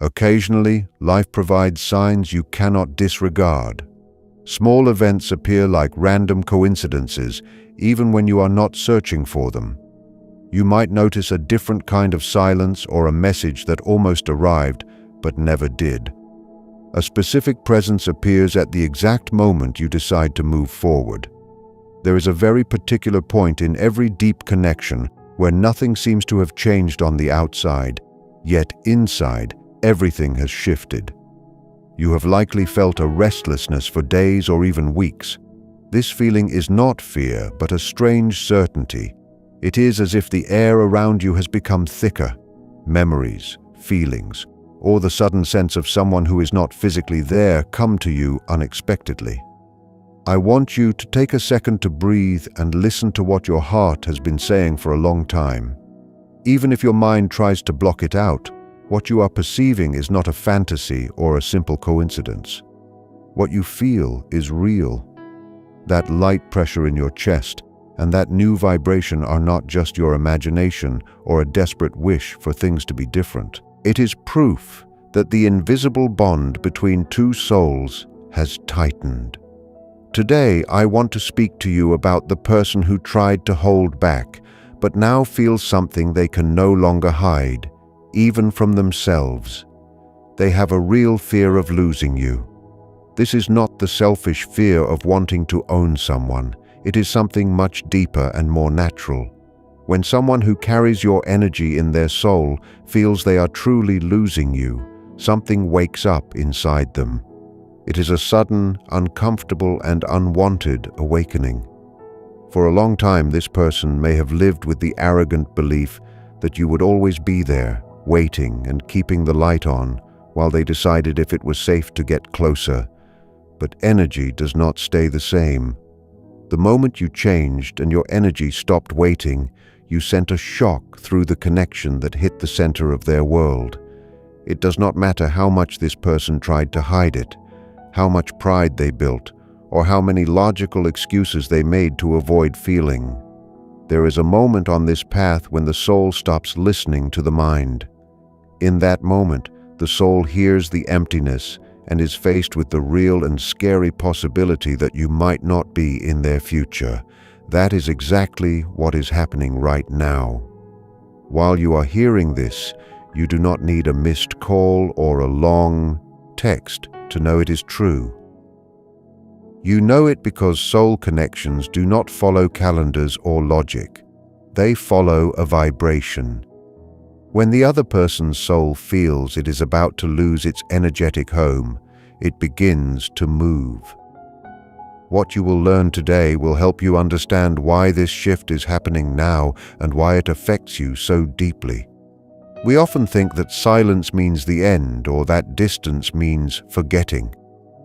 Occasionally, life provides signs you cannot disregard. Small events appear like random coincidences, even when you are not searching for them. You might notice a different kind of silence or a message that almost arrived, but never did. A specific presence appears at the exact moment you decide to move forward. There is a very particular point in every deep connection where nothing seems to have changed on the outside, yet inside, everything has shifted. You have likely felt a restlessness for days or even weeks. This feeling is not fear, but a strange certainty. It is as if the air around you has become thicker. Memories, feelings, or the sudden sense of someone who is not physically there come to you unexpectedly. I want you to take a second to breathe and listen to what your heart has been saying for a long time. Even if your mind tries to block it out, what you are perceiving is not a fantasy or a simple coincidence. What you feel is real. That light pressure in your chest and that new vibration are not just your imagination or a desperate wish for things to be different. It is proof that the invisible bond between two souls has tightened. Today, I want to speak to you about the person who tried to hold back, but now feels something they can no longer hide, even from themselves. They have a real fear of losing you. This is not the selfish fear of wanting to own someone. It is something much deeper and more natural. When someone who carries your energy in their soul feels they are truly losing you, something wakes up inside them. It is a sudden, uncomfortable, and unwanted awakening. For a long time, this person may have lived with the arrogant belief that you would always be there, waiting and keeping the light on, while they decided if it was safe to get closer. But energy does not stay the same. The moment you changed and your energy stopped waiting, you sent a shock through the connection that hit the center of their world. It does not matter how much this person tried to hide it, how much pride they built, or how many logical excuses they made to avoid feeling. There is a moment on this path when the soul stops listening to the mind. In that moment, the soul hears the emptiness and is faced with the real and scary possibility that you might not be in their future. That is exactly what is happening right now. While you are hearing this, you do not need a missed call or a long text to know it is true. You know it because soul connections do not follow calendars or logic. They follow a vibration. When the other person's soul feels it is about to lose its energetic home, it begins to move. What you will learn today will help you understand why this shift is happening now and why it affects you so deeply. We often think that silence means the end or that distance means forgetting.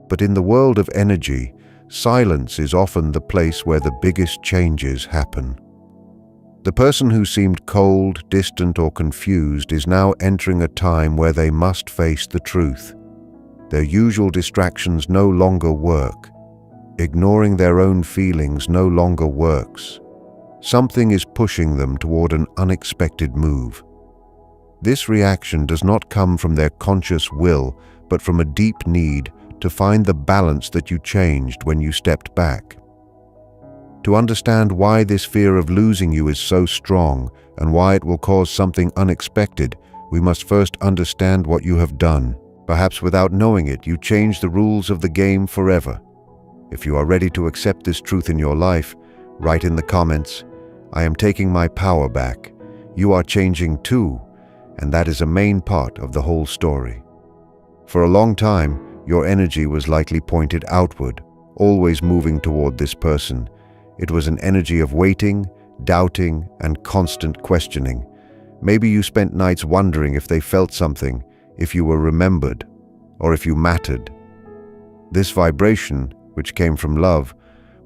But in the world of energy, silence is often the place where the biggest changes happen. The person who seemed cold, distant, or confused is now entering a time where they must face the truth. Their usual distractions no longer work. Ignoring their own feelings no longer works. Something is pushing them toward an unexpected move. This reaction does not come from their conscious will, but from a deep need to find the balance that you changed when you stepped back. To understand why this fear of losing you is so strong and why it will cause something unexpected, we must first understand what you have done. Perhaps without knowing it, you changed the rules of the game forever. If you are ready to accept this truth in your life, write in the comments, "I am taking my power back." You are changing too, and that is a main part of the whole story. For a long time, your energy was likely pointed outward, always moving toward this person. It was an energy of waiting, doubting, and constant questioning. Maybe you spent nights wondering if they felt something, if you were remembered, or if you mattered. This vibration, which came from love,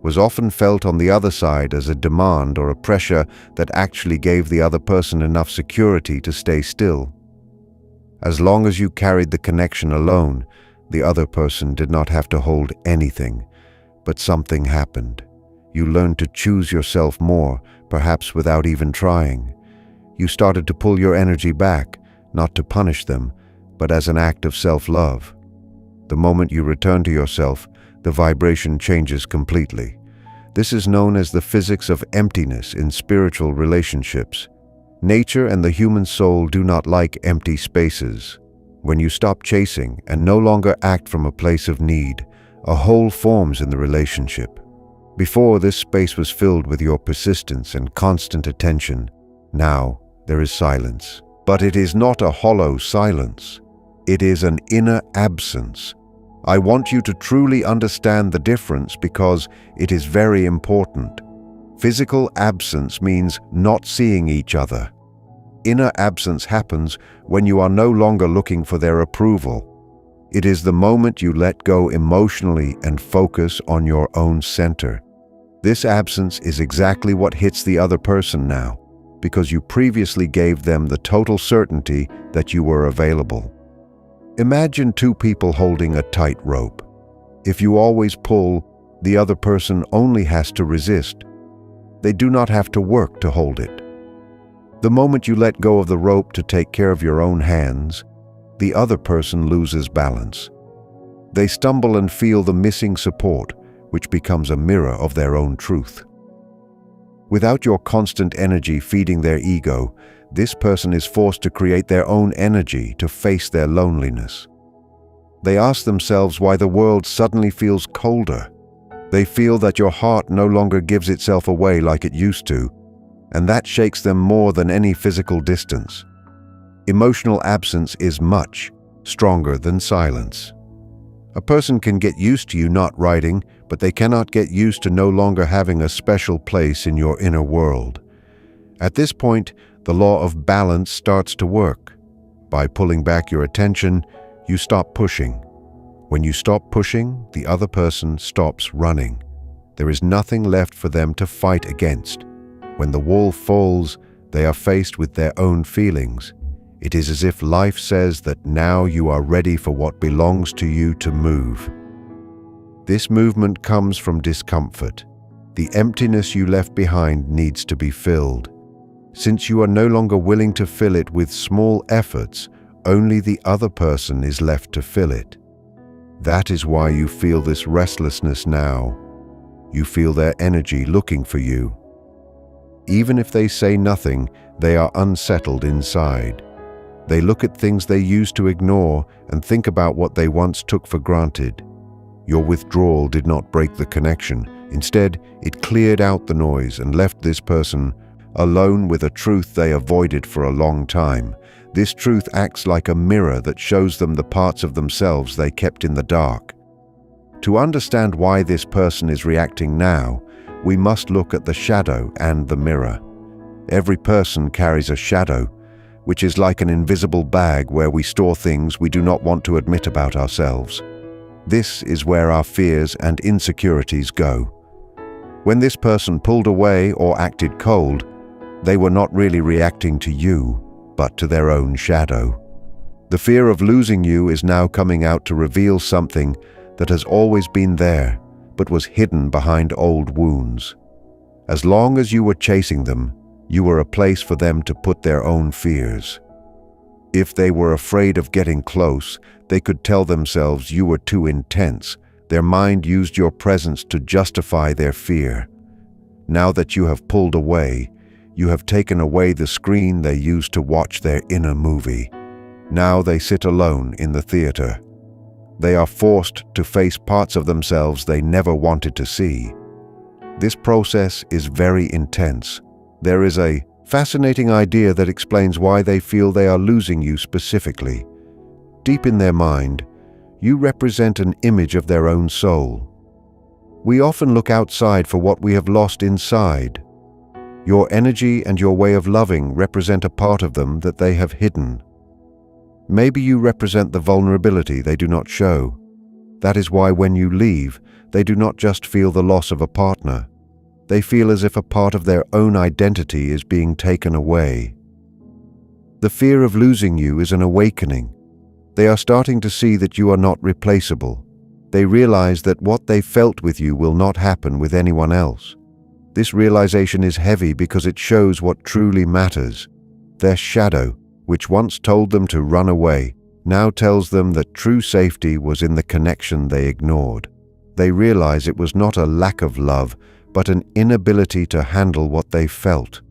was often felt on the other side as a demand or a pressure that actually gave the other person enough security to stay still. As long as you carried the connection alone, the other person did not have to hold anything. But something happened. You learned to choose yourself more, perhaps without even trying. You started to pull your energy back, not to punish them, but as an act of self-love. The moment you return to yourself, the vibration changes completely. This is known as the physics of emptiness in spiritual relationships. Nature and the human soul do not like empty spaces. When you stop chasing and no longer act from a place of need, a hole forms in the relationship. Before, this space was filled with your persistence and constant attention. Now, there is silence. But it is not a hollow silence. It is an inner absence. I want you to truly understand the difference because it is very important. Physical absence means not seeing each other. Inner absence happens when you are no longer looking for their approval. It is the moment you let go emotionally and focus on your own center. This absence is exactly what hits the other person now, because you previously gave them the total certainty that you were available. Imagine two people holding a tight rope. If you always pull, the other person only has to resist. They do not have to work to hold it. The moment you let go of the rope to take care of your own hands, the other person loses balance. They stumble and feel the missing support, which becomes a mirror of their own truth. Without your constant energy feeding their ego, this person is forced to create their own energy to face their loneliness. They ask themselves why the world suddenly feels colder. They feel that your heart no longer gives itself away like it used to, and that shakes them more than any physical distance. Emotional absence is much stronger than silence. A person can get used to you not writing, but they cannot get used to no longer having a special place in your inner world. At this point, the law of balance starts to work. By pulling back your attention, you stop pushing. When you stop pushing, the other person stops running. There is nothing left for them to fight against. When the wall falls, they are faced with their own feelings. It is as if life says that now you are ready for what belongs to you to move. This movement comes from discomfort. The emptiness you left behind needs to be filled. Since you are no longer willing to fill it with small efforts, only the other person is left to fill it. That is why you feel this restlessness now. You feel their energy looking for you. Even if they say nothing, they are unsettled inside. They look at things they used to ignore and think about what they once took for granted. Your withdrawal did not break the connection. Instead, it cleared out the noise and left this person alone with a truth they avoided for a long time. This truth acts like a mirror that shows them the parts of themselves they kept in the dark. To understand why this person is reacting now, we must look at the shadow and the mirror. Every person carries a shadow, which is like an invisible bag where we store things we do not want to admit about ourselves. This is where our fears and insecurities go. When this person pulled away or acted cold, they were not really reacting to you, but to their own shadow. The fear of losing you is now coming out to reveal something that has always been there, but was hidden behind old wounds. As long as you were chasing them, you were a place for them to put their own fears. If they were afraid of getting close, they could tell themselves you were too intense. Their mind used your presence to justify their fear. Now that you have pulled away, you have taken away the screen they used to watch their inner movie. Now they sit alone in the theater. They are forced to face parts of themselves they never wanted to see. This process is very intense. There is a fascinating idea that explains why they feel they are losing you specifically. Deep in their mind, you represent an image of their own soul. We often look outside for what we have lost inside. Your energy and your way of loving represent a part of them that they have hidden. Maybe you represent the vulnerability they do not show. That is why when you leave, they do not just feel the loss of a partner. They feel as if a part of their own identity is being taken away. The fear of losing you is an awakening. They are starting to see that you are not replaceable. They realize that what they felt with you will not happen with anyone else. This realization is heavy because it shows what truly matters. Their shadow, which once told them to run away, now tells them that true safety was in the connection they ignored. They realize it was not a lack of love, but an inability to handle what they felt.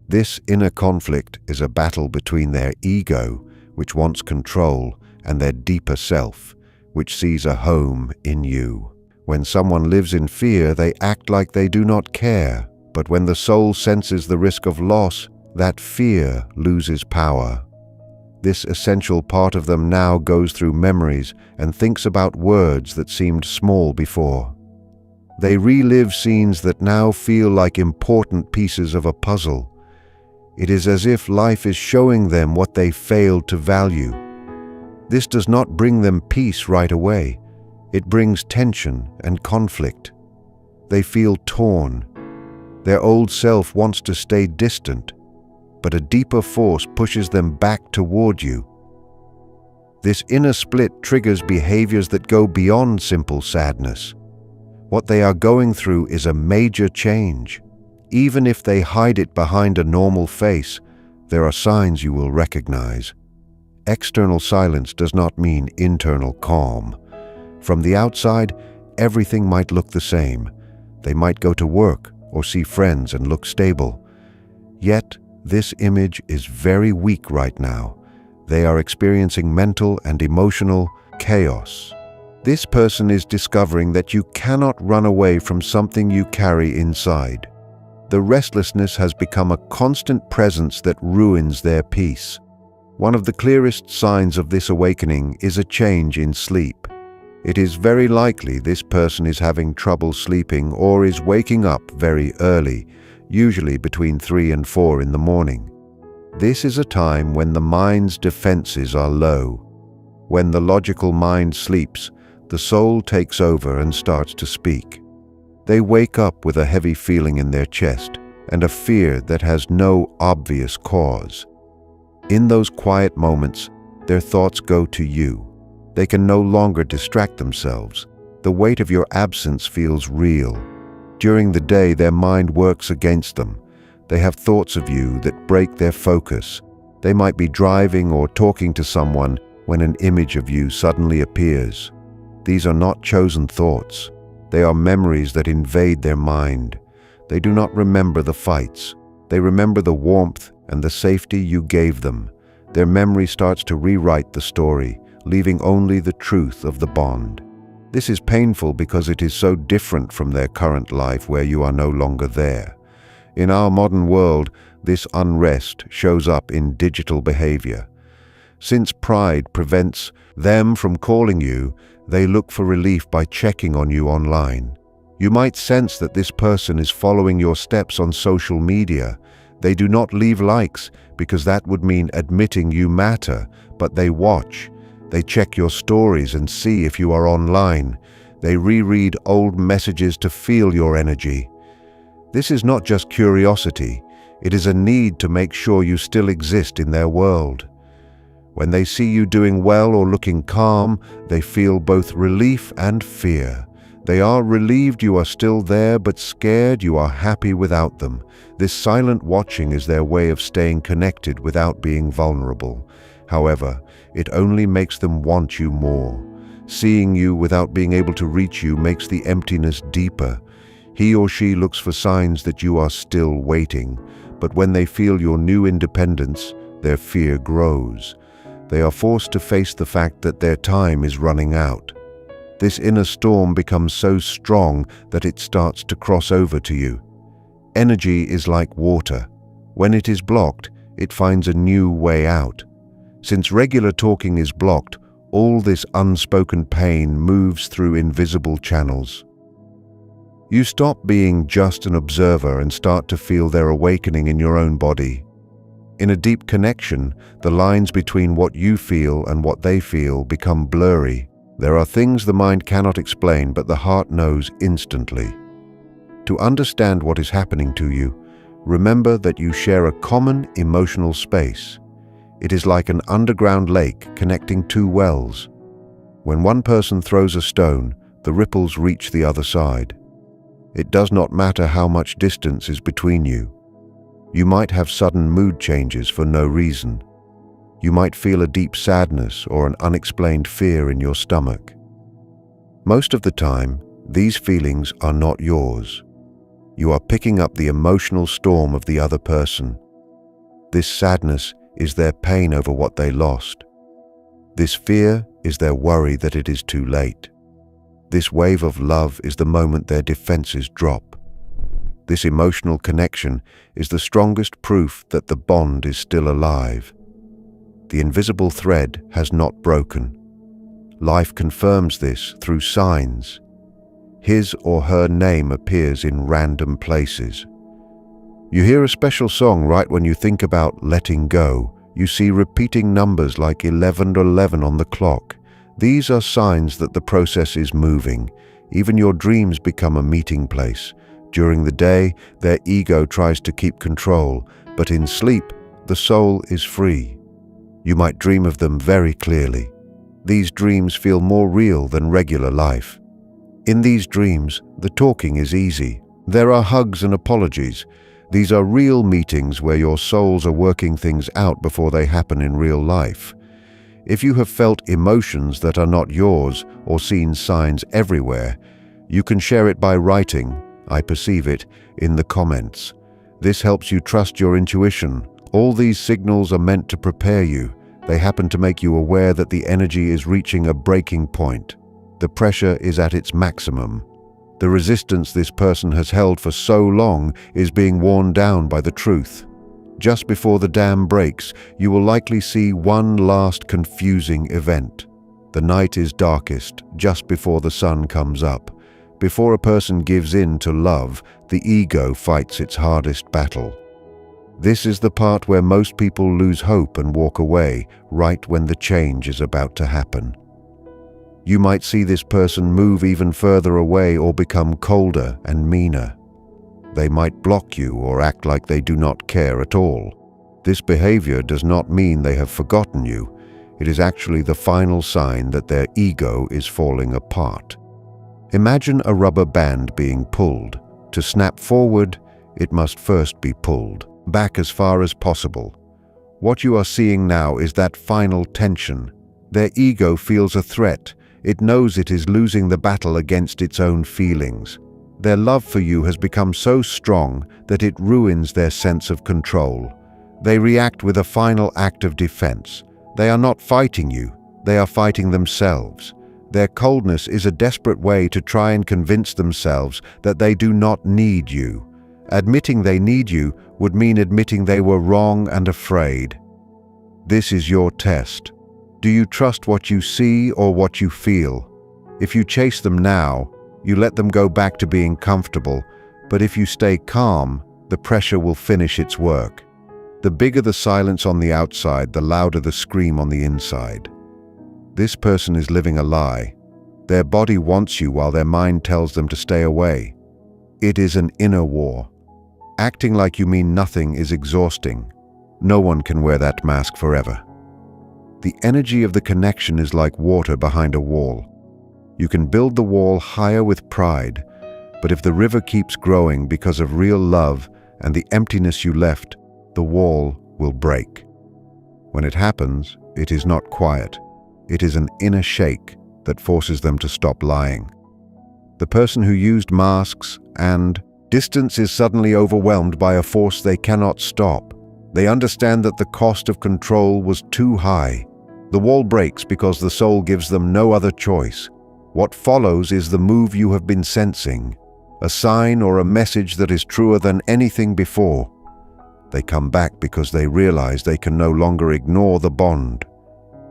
This inner conflict is a battle between their ego, which wants control, and their deeper self, which sees a home in you. When someone lives in fear, they act like they do not care, but when the soul senses the risk of loss, that fear loses power. This essential part of them now goes through memories and thinks about words that seemed small before. They relive scenes that now feel like important pieces of a puzzle. It is as if life is showing them what they failed to value. This does not bring them peace right away. It brings tension and conflict. They feel torn. Their old self wants to stay distant, but a deeper force pushes them back toward you. This inner split triggers behaviors that go beyond simple sadness. What they are going through is a major change. Even if they hide it behind a normal face, there are signs you will recognize. External silence does not mean internal calm. From the outside, everything might look the same. They might go to work or see friends and look stable. Yet, this image is very weak right now. They are experiencing mental and emotional chaos. This person is discovering that you cannot run away from something you carry inside. The restlessness has become a constant presence that ruins their peace. One of the clearest signs of this awakening is a change in sleep. It is very likely this person is having trouble sleeping or is waking up very early, usually between 3 and 4 in the morning. This is a time when the mind's defenses are low. When the logical mind sleeps, the soul takes over and starts to speak. They wake up with a heavy feeling in their chest and a fear that has no obvious cause. In those quiet moments, their thoughts go to you. They can no longer distract themselves. The weight of your absence feels real. During the day, their mind works against them. They have thoughts of you that break their focus. They might be driving or talking to someone when an image of you suddenly appears. These are not chosen thoughts. They are memories that invade their mind. They do not remember the fights. They remember the warmth and the safety you gave them. Their memory starts to rewrite the story, leaving only the truth of the bond. This is painful because it is so different from their current life where you are no longer there. In our modern world, this unrest shows up in digital behavior. Since pride prevents them from calling you, they look for relief by checking on you online. You might sense that this person is following your steps on social media. They do not leave likes because that would mean admitting you matter, but they watch. They check your stories and see if you are online. They reread old messages to feel your energy. This is not just curiosity. It is a need to make sure you still exist in their world. When they see you doing well or looking calm, they feel both relief and fear. They are relieved you are still there, but scared you are happy without them. This silent watching is their way of staying connected without being vulnerable. However, it only makes them want you more. Seeing you without being able to reach you makes the emptiness deeper. He or she looks for signs that you are still waiting, but when they feel your new independence, their fear grows. They are forced to face the fact that their time is running out. This inner storm becomes so strong that it starts to cross over to you. Energy is like water. When it is blocked, it finds a new way out. Since regular talking is blocked, all this unspoken pain moves through invisible channels. You stop being just an observer and start to feel their awakening in your own body. In a deep connection, the lines between what you feel and what they feel become blurry. There are things the mind cannot explain, but the heart knows instantly. To understand what is happening to you, remember that you share a common emotional space. It is like an underground lake connecting two wells. When one person throws a stone, the ripples reach the other side. It does not matter how much distance is between you. You might have sudden mood changes for no reason. You might feel a deep sadness or an unexplained fear in your stomach. Most of the time, these feelings are not yours. You are picking up the emotional storm of the other person. This sadness is their pain over what they lost. This fear is their worry that it is too late. This wave of love is the moment their defenses drop. This emotional connection is the strongest proof that the bond is still alive. The invisible thread has not broken. Life confirms this through signs. His or her name appears in random places. You hear a special song right when you think about letting go. You see repeating numbers like 11 or 11 on the clock. These are signs that the process is moving. Even your dreams become a meeting place. During the day, their ego tries to keep control, but in sleep, the soul is free. You might dream of them very clearly. These dreams feel more real than regular life. In these dreams, the talking is easy. There are hugs and apologies. These are real meetings where your souls are working things out before they happen in real life. If you have felt emotions that are not yours or seen signs everywhere, you can share it by writing, "I perceive it," in the comments. This helps you trust your intuition. All these signals are meant to prepare you. They happen to make you aware that the energy is reaching a breaking point. The pressure is at its maximum. The resistance this person has held for so long is being worn down by the truth. Just before the dam breaks, you will likely see one last confusing event. The night is darkest, just before the sun comes up. Before a person gives in to love, the ego fights its hardest battle. This is the part where most people lose hope and walk away, right when the change is about to happen. You might see this person move even further away or become colder and meaner. They might block you or act like they do not care at all. This behavior does not mean they have forgotten you. It is actually the final sign that their ego is falling apart. Imagine a rubber band being pulled. To snap forward, it must first be pulled back as far as possible. What you are seeing now is that final tension. Their ego feels a threat. It knows it is losing the battle against its own feelings. Their love for you has become so strong that it ruins their sense of control. They react with a final act of defense. They are not fighting you, they are fighting themselves. Their coldness is a desperate way to try and convince themselves that they do not need you. Admitting they need you would mean admitting they were wrong and afraid. This is your test. Do you trust what you see or what you feel? If you chase them now, you let them go back to being comfortable, but if you stay calm, the pressure will finish its work. The bigger the silence on the outside, the louder the scream on the inside. This person is living a lie. Their body wants you while their mind tells them to stay away. It is an inner war. Acting like you mean nothing is exhausting. No one can wear that mask forever. The energy of the connection is like water behind a wall. You can build the wall higher with pride, but if the river keeps growing because of real love and the emptiness you left, the wall will break. When it happens, it is not quiet. It is an inner shake that forces them to stop lying. The person who used masks and distance is suddenly overwhelmed by a force they cannot stop. They understand that the cost of control was too high. The wall breaks because the soul gives them no other choice. What follows is the move you have been sensing, a sign or a message that is truer than anything before. They come back because they realize they can no longer ignore the bond.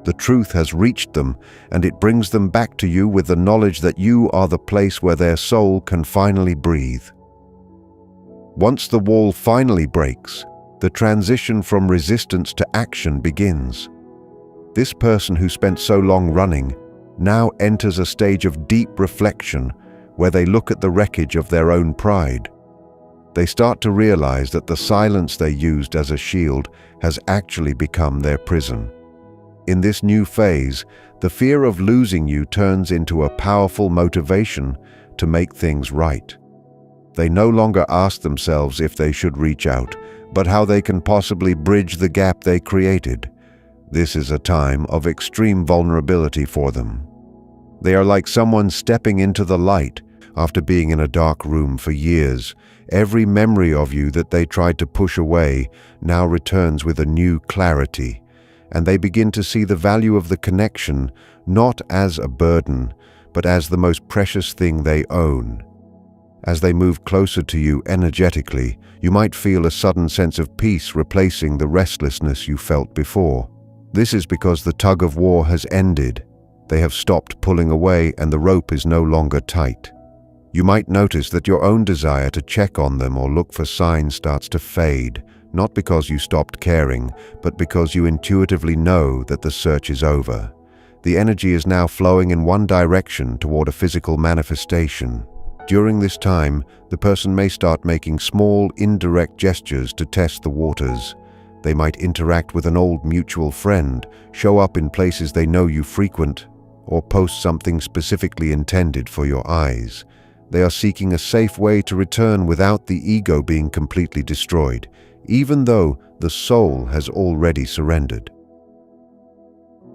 The truth has reached them, and it brings them back to you with the knowledge that you are the place where their soul can finally breathe. Once the wall finally breaks, the transition from resistance to action begins. This person who spent so long running now enters a stage of deep reflection where they look at the wreckage of their own pride. They start to realize that the silence they used as a shield has actually become their prison. In this new phase, the fear of losing you turns into a powerful motivation to make things right. They no longer ask themselves if they should reach out, but how they can possibly bridge the gap they created. This is a time of extreme vulnerability for them. They are like someone stepping into the light after being in a dark room for years. Every memory of you that they tried to push away now returns with a new clarity, and they begin to see the value of the connection not as a burden, but as the most precious thing they own. As they move closer to you energetically, you might feel a sudden sense of peace replacing the restlessness you felt before. This is because the tug of war has ended. They have stopped pulling away and the rope is no longer tight. You might notice that your own desire to check on them or look for signs starts to fade, not because you stopped caring, but because you intuitively know that the search is over. The energy is now flowing in one direction toward a physical manifestation. During this time, the person may start making small, indirect gestures to test the waters. They might interact with an old mutual friend, show up in places they know you frequent, or post something specifically intended for your eyes. They are seeking a safe way to return without the ego being completely destroyed, even though the soul has already surrendered.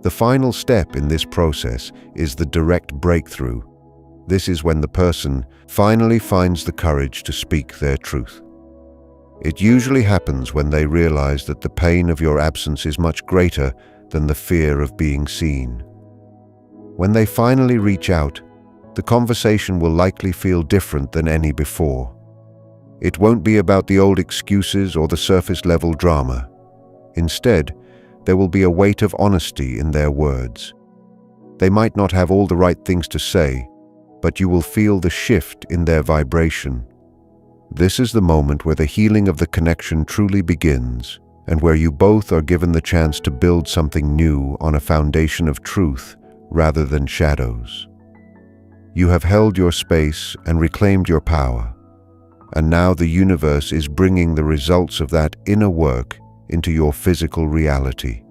The final step in this process is the direct breakthrough. This is when the person finally finds the courage to speak their truth. It usually happens when they realize that the pain of your absence is much greater than the fear of being seen. When they finally reach out, the conversation will likely feel different than any before. It won't be about the old excuses or the surface-level drama. Instead, there will be a weight of honesty in their words. They might not have all the right things to say, but you will feel the shift in their vibration. This is the moment where the healing of the connection truly begins, and where you both are given the chance to build something new on a foundation of truth rather than shadows. You have held your space and reclaimed your power, and now the universe is bringing the results of that inner work into your physical reality.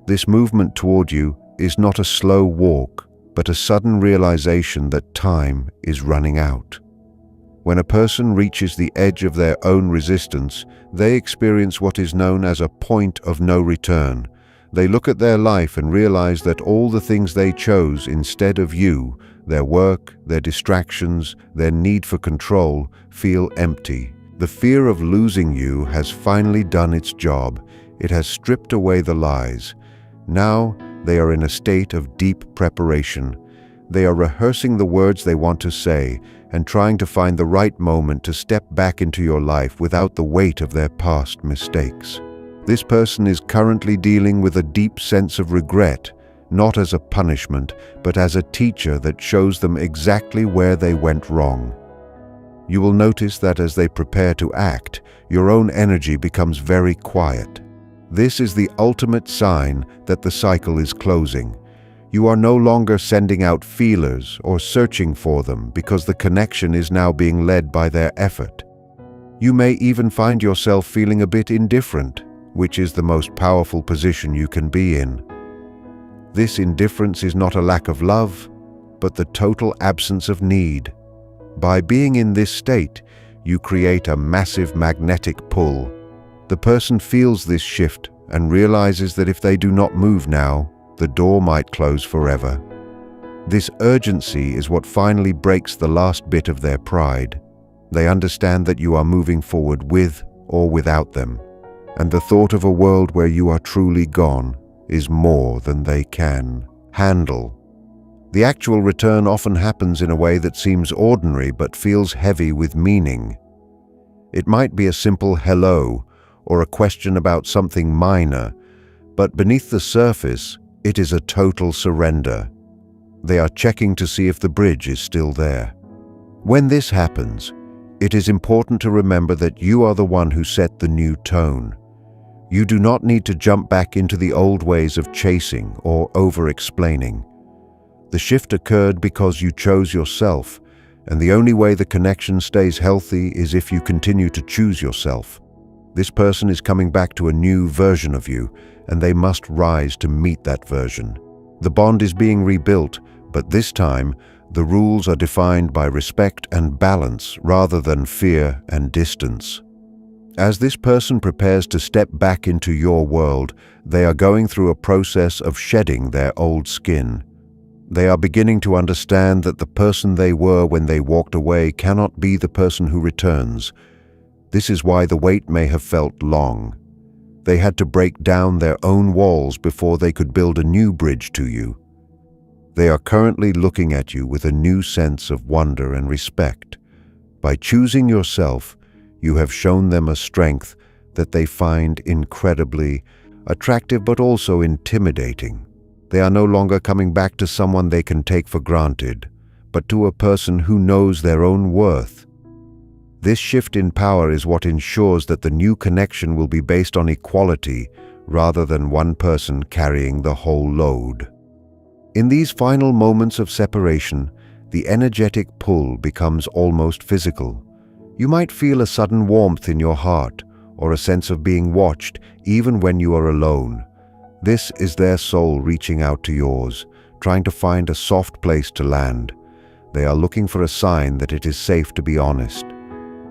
This movement toward you is not a slow walk, but a sudden realization that time is running out. When a person reaches the edge of their own resistance, they experience what is known as a point of no return. They look at their life and realize that all the things they chose instead of you, their work, their distractions, their need for control, feel empty. The fear of losing you has finally done its job. It has stripped away the lies. Now they are in a state of deep preparation. They are rehearsing the words they want to say and trying to find the right moment to step back into your life without the weight of their past mistakes. This person is currently dealing with a deep sense of regret, not as a punishment, but as a teacher that shows them exactly where they went wrong. You will notice that as they prepare to act, your own energy becomes very quiet. This is the ultimate sign that the cycle is closing. You are no longer sending out feelers or searching for them because the connection is now being led by their effort. You may even find yourself feeling a bit indifferent, which is the most powerful position you can be in. This indifference is not a lack of love, but the total absence of need. By being in this state, you create a massive magnetic pull. The person feels this shift and realizes that if they do not move now, the door might close forever. This urgency is what finally breaks the last bit of their pride. They understand that you are moving forward with or without them, and the thought of a world where you are truly gone is more than they can handle. The actual return often happens in a way that seems ordinary but feels heavy with meaning. It might be a simple hello or a question about something minor, but beneath the surface, it is a total surrender. They are checking to see if the bridge is still there. When this happens, it is important to remember that you are the one who set the new tone. You do not need to jump back into the old ways of chasing or over-explaining. The shift occurred because you chose yourself, and the only way the connection stays healthy is if you continue to choose yourself. This person is coming back to a new version of you, and they must rise to meet that version. The bond is being rebuilt, but this time, the rules are defined by respect and balance rather than fear and distance. As this person prepares to step back into your world, they are going through a process of shedding their old skin. They are beginning to understand that the person they were when they walked away cannot be the person who returns. This is why the wait may have felt long. They had to break down their own walls before they could build a new bridge to you. They are currently looking at you with a new sense of wonder and respect. By choosing yourself, you have shown them a strength that they find incredibly attractive but also intimidating. They are no longer coming back to someone they can take for granted, but to a person who knows their own worth. This shift in power is what ensures that the new connection will be based on equality rather than one person carrying the whole load. In these final moments of separation, the energetic pull becomes almost physical. You might feel a sudden warmth in your heart or a sense of being watched even when you are alone. This is their soul reaching out to yours, trying to find a soft place to land. They are looking for a sign that it is safe to be honest.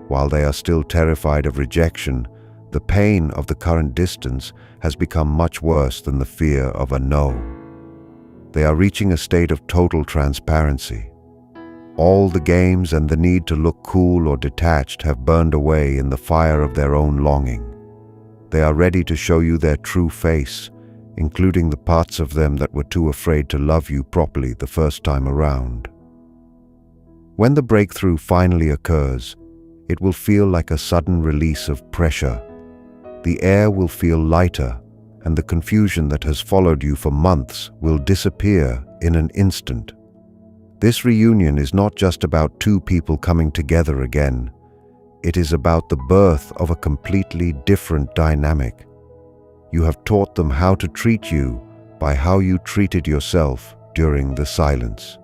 While they are still terrified of rejection, the pain of the current distance has become much worse than the fear of a no. They are reaching a state of total transparency. All the games and the need to look cool or detached have burned away in the fire of their own longing. They are ready to show you their true face, including the parts of them that were too afraid to love you properly the first time around. When the breakthrough finally occurs, it will feel like a sudden release of pressure. The air will feel lighter, and the confusion that has followed you for months will disappear in an instant. This reunion is not just about two people coming together again. It is about the birth of a completely different dynamic. You have taught them how to treat you by how you treated yourself during the silence.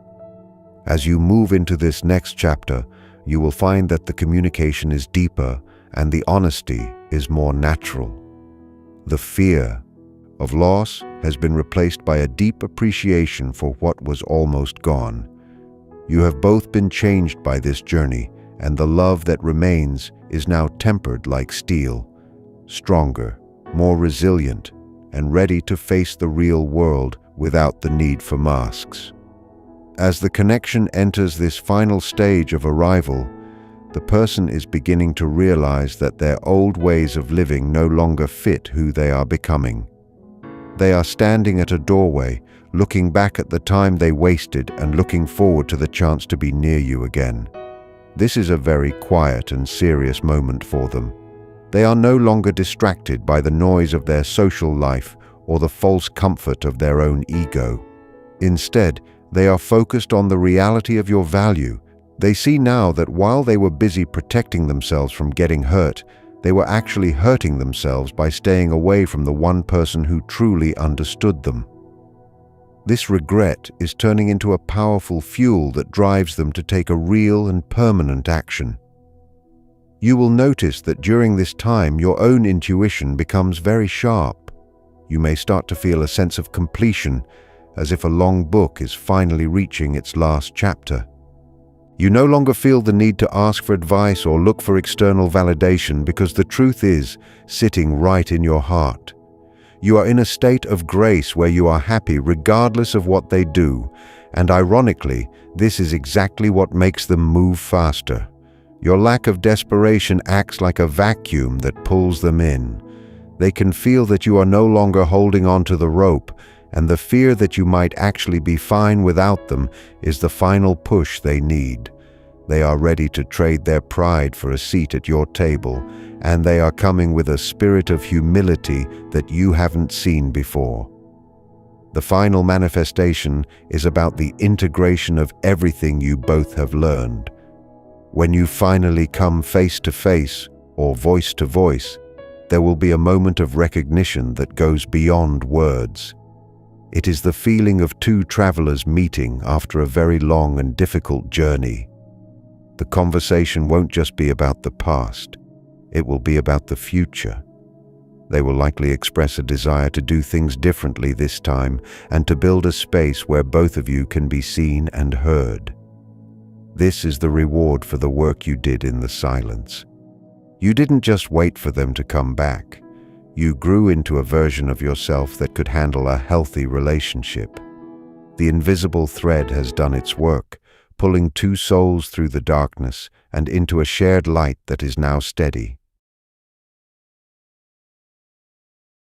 As you move into this next chapter, you will find that the communication is deeper and the honesty is more natural. The fear of loss has been replaced by a deep appreciation for what was almost gone. You have both been changed by this journey, and the love that remains is now tempered like steel, stronger, more resilient, and ready to face the real world without the need for masks. As the connection enters this final stage of arrival, the person is beginning to realize that their old ways of living no longer fit who they are becoming. They are standing at a doorway, looking back at the time they wasted and looking forward to the chance to be near you again. This is a very quiet and serious moment for them. They are no longer distracted by the noise of their social life or the false comfort of their own ego. Instead, they are focused on the reality of your value. They see now that while they were busy protecting themselves from getting hurt, they were actually hurting themselves by staying away from the one person who truly understood them. This regret is turning into a powerful fuel that drives them to take a real and permanent action. You will notice that during this time your own intuition becomes very sharp. You may start to feel a sense of completion, as if a long book is finally reaching its last chapter. You no longer feel the need to ask for advice or look for external validation because the truth is sitting right in your heart. You are in a state of grace where you are happy regardless of what they do, and ironically, this is exactly what makes them move faster. Your lack of desperation acts like a vacuum that pulls them in. They can feel that you are no longer holding on to the rope, and the fear that you might actually be fine without them is the final push they need. They are ready to trade their pride for a seat at your table, and they are coming with a spirit of humility that you haven't seen before. The final manifestation is about the integration of everything you both have learned. When you finally come face to face or voice to voice, there will be a moment of recognition that goes beyond words. It is the feeling of two travelers meeting after a very long and difficult journey. The conversation won't just be about the past, it will be about the future. They will likely express a desire to do things differently this time and to build a space where both of you can be seen and heard. This is the reward for the work you did in the silence. You didn't just wait for them to come back. You grew into a version of yourself that could handle a healthy relationship. The invisible thread has done its work, pulling two souls through the darkness and into a shared light that is now steady.